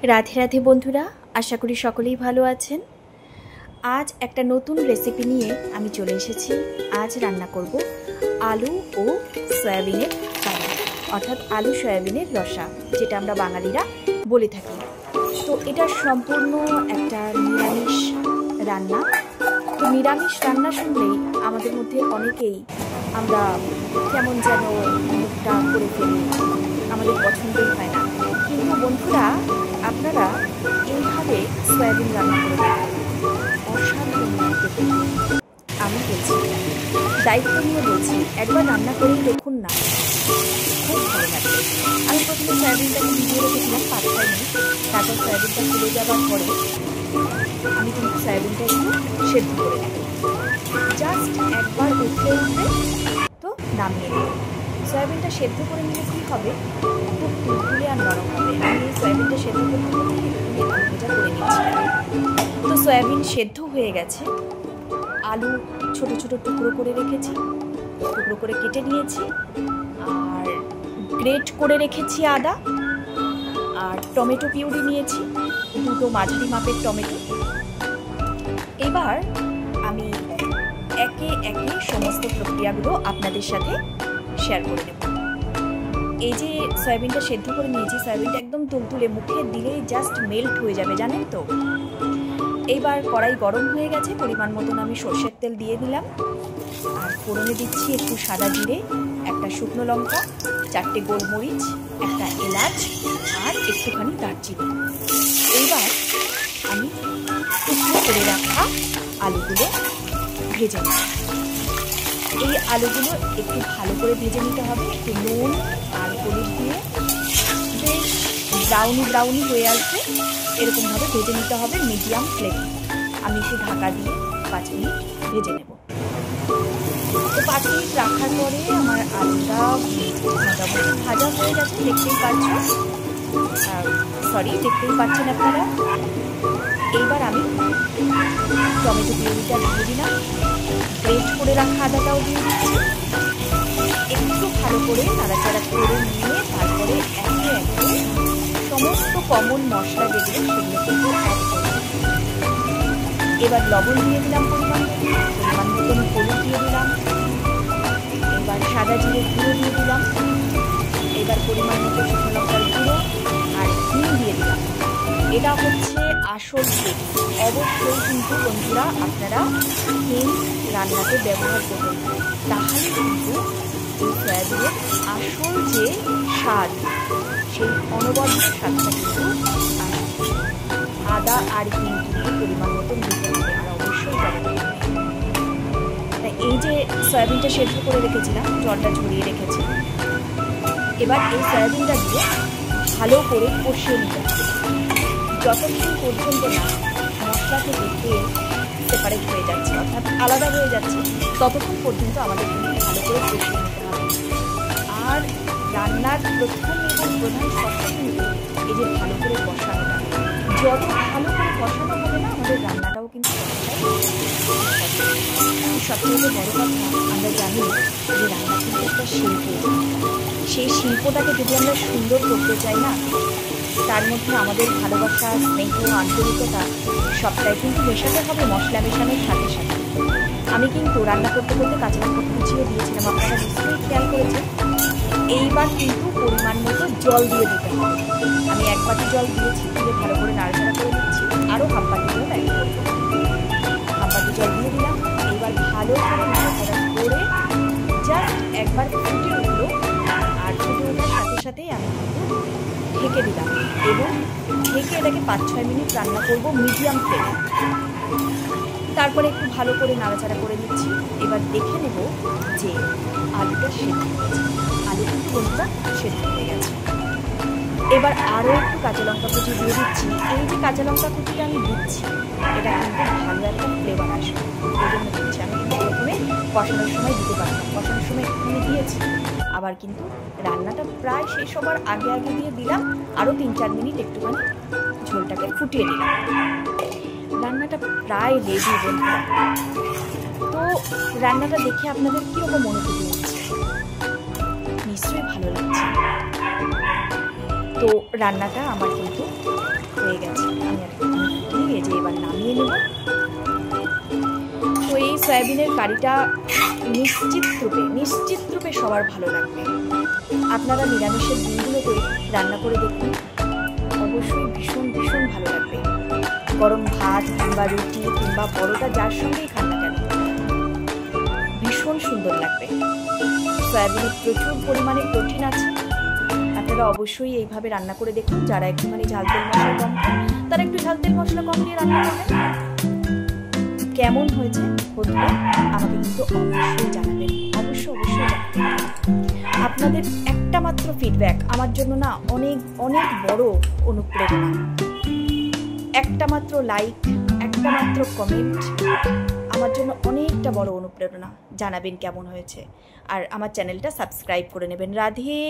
রাধে রাধে বন্ধুরা, আশা করি সকলেই ভালো আছেন। আজ একটা নতুন রেসিপি নিয়ে আমি চলে এসেছি। আজ রান্না করব আলু ও সয়াবিনের কারি, অর্থাৎ আলু সয়াবিনের রসা, যেটা আমরা বাঙালিরা বলে থাকি। তো এটা সম্পূর্ণ একটা নিরামিষ রান্না। তো নিরামিষ রান্না শুনলেই আমাদের মধ্যে অনেকেই আমরা কেমন যেন মুখটা করে ফেলি, আমাদের পছন্দই হয় না। কিন্তু বন্ধুরা, আপনারা এইভাবে সয়াবিন রান্না করে দেখুন, অসাধারণ খেতে। আমি বলছি, দায়িত্ব নিয়ে বলছি, একবার রান্না করেই দেখুন না, খুব ভালো লাগবে। আমি প্রথমে সয়াবিনটাকে ভিজিয়ে রেখেছিলাম 5-6 মিনিট। তারপর সয়াবিনটা ফুলে যাওয়ার পরে আমি কিন্তু সয়াবিনটা একটু সেদ্ধ করে নেব। জাস্ট একবার উঠলে তো নামিয়ে নেব। সয়াবিনটা সেদ্ধ করে নিলে কী হবে, খুব তুলতুলে আর নরম হবে। আমি সয়াবিনটা সেদ্ধ করতে করতে একটু আলু ভাজা করে নিচ্ছি। তো সয়াবিন সেদ্ধ হয়ে গেছে। আলু ছোট ছোট টুকরো করে রেখেছি, টুকরো করে কেটে নিয়েছি, আর গ্রেট করে রেখেছি আদা, আর টমেটো পিউরি নিয়েছি, 2টো মাঝারি মাপের টমেটো। এবার আমি একে একে সমস্ত প্রক্রিয়াগুলো আপনাদের সাথে শেয়ার করে নেব। এই যে সয়াবিনটা সেদ্ধ করে নিয়েছি, সয়াবিনটা একদম তুলতুলে, মুখে দিলেই জাস্ট মেল্ট হয়ে যাবে, জানেন তো। এইবার কড়াই গরম হয়ে গেছে, পরিমাণ মতন আমি সর্ষের তেল দিয়ে দিলাম, আর ফোড়নে দিচ্ছি একটু সাদা জিরে, একটা শুকনো লঙ্কা, 4টে গোলমরিচ, একটা এলাচ, আর একটুখানি দারচিনি। এইবার আমি টুকরো করে রাখা আলুগুলো ভেজে নেব। এই আলুগুলো একটু ভালো করে ভেজে নিতে হবে, একটু নুন আর হলুদ দিয়ে বেশ ব্রাউনি হয়ে আসবে, এরকমভাবে ভেজে নিতে হবে মিডিয়াম ফ্লেমে। আমি একটু ঢাকা দিয়ে 5 মিনিট ভেজে নেব। তো 5 মিনিট রাখার পরে আমার আলুটা মোটামুটি ভাজা হয়ে গেছে, দেখতেই পাচ্ছেন আপনারা। এইবার আমি টমেটো পিউরিটা দিয়ে দিলাম, গ্রেট করে রাখা আদাটাও দিয়ে দিচ্ছি। একটু ভালো করে নাড়াচাড়া করে নিয়ে তারপরে একে একে সমস্ত কমন মশলা যেগুলো সেগুলো কিন্তু অ্যাড করব। এবার লবণ দিয়ে দিলাম পরিমাণ মতন, হলুদ দিয়ে দিলাম, এবার সাদা জিরে গুঁড়ো দিয়ে দিলাম, এবার পরিমাণ মতো শুকনো লঙ্কার গুঁড়ো আর হিং দিয়ে দিলাম। এটা হচ্ছে আসল ট্রিক। অবশ্যই কিন্তু বন্ধুরা আপনারা হিং রান্নাতে ব্যবহার করবেন, তাহলে কিন্তু এই সয়াবিনের আসল যে স্বাদ, সেই অনবদ্য স্বাদটা কিন্তু আদা আর হিং কিন্তু পরিমাণ মতন দিতে হবে, আর অবশ্যই ব্যবহার করবেন। তাই এই যে সয়াবিনটা সেদ্ধ করে রেখেছিলাম, জলটা ঝরিয়ে রেখেছি, এবার এই সয়াবিনটা দিয়ে ভালো করে কষিয়ে নিতে হবে। যতক্ষণ পর্যন্ত না মশলা থেকে তেল সেপারেট হয়ে যাচ্ছে, অর্থাৎ আলাদা হয়ে যাচ্ছে, ততক্ষণ পর্যন্ত আমাদের কিন্তু ভালো করে কষিয়ে নিতে হবে। আর রান্নার প্রথম এবং প্রধান শর্ত কিন্তু এই যে ভালো করে কষানোটা। যত ভালো করে কষানো হবে না, আমাদের রান্নাটাও কিন্তু সবথেকে বড় কথা, আমরা জানি যে রান্না কিন্তু একটা শিল্প। সেই শিল্পটাকে যদি আমরা সুন্দর করতে চাই না, তার মধ্যে আমাদের ভালোবাসা, স্নেহ, আন্তরিকতা সবটাই কিন্তু মেশাতে হবে মশলা মেশানোর সাথে সাথে। আমি কিন্তু রান্না করতে করতে কাঁচা লঙ্কা কুচিয়ে দিয়েছিলাম, আপনারা নিশ্চয়ই খেয়াল করেছেন। এইবার কিন্তু পরিমাণ মতো জল দিয়ে দিতে হবে। আমি 1 বাটি জল দিয়েছি, দিয়ে ভালো করে নাড়াচাড়া করে নিচ্ছি। আরও 1/2 বাটি জল অ্যাড করব, 1/2 বাটি জল দিয়ে দিলাম। এইবার ভালো করে নাড়াচাড়া করে জাস্ট একবার ফুটে উঠলো, আর ফুটে ওঠার সাথে সাথেই আমি কিন্তু ঢেকে দিলাম, এবং ঢেকে এটাকে 5-6 মিনিট রান্না করব মিডিয়াম ফ্লেমে। তারপরে একটু ভালো করে নাড়াচাড়া করে নিচ্ছি। এবার দেখে নেব যে আলুটা সেদ্ধ হয়েছে। আলু কিন্তু বন্ধুরা সেদ্ধ হয়ে গেছে। এবার আরও একটু কাঁচা লঙ্কা কুচি দিয়ে দিচ্ছি। এই যে কাঁচা লঙ্কা কুচিটা আমি দিচ্ছি, এটা কিন্তু ভালো একটা ফ্লেভার আসবে, এই জন্য দিচ্ছি। আমি কিন্তু প্রথমে কষানোর সময় দিতে পারতাম, কষানোর সময় একটুখানি দিয়েছি, আবার কিন্তু রান্নাটা প্রায় শেষ হবার আগে দিয়ে দিলাম, আরও 3-4 মিনিট একটুখানি ঝোলটাকে ফুটিয়ে দিলাম। রান্নাটা প্রায় রেডি বন্ধুরা। তো রান্নাটা দেখে আপনাদের কীরকম অনুভূতি হচ্ছে? নিশ্চয়ই ভালো লাগছে। তো রান্নাটা আমার কিন্তু সয়াবিনের কারিটা নিশ্চিত রূপে সবার ভালো লাগবে। আপনারা নিরামিষের দিনগুলোতে রান্না করে দেখুন, অবশ্যই ভীষণ ভালো লাগবে। গরম ভাত কিংবা রুটি কিংবা পরোটা যার সঙ্গেই খান না কেন ভীষণ সুন্দর লাগবে। সয়াবিনে প্রচুর পরিমাণে প্রোটিন আছে। আপনারা অবশ্যই এইভাবে রান্না করে দেখুন। যারা একটুখানি ঝাল তেল মশলা কম খান তারা একটু ঝাল তেল মশলা কম দিয়ে রান্না করবেন। কেমন হয়েছে বন্ধুরা আমাকে কিন্তু অবশ্যই জানাবেন, অবশ্যই জানাবেন। আপনাদের একটা মাত্র ফিডব্যাক আমার জন্য না অনেক বড় অনুপ্রেরণা। একটা মাত্র লাইক, একটা মাত্র কমেন্ট আমার জন্য অনেকটা বড় অনুপ্রেরণা। জানাবেন কেমন হয়েছে, আর আমার চ্যানেলটা সাবস্ক্রাইব করে নেবেন। রাধে।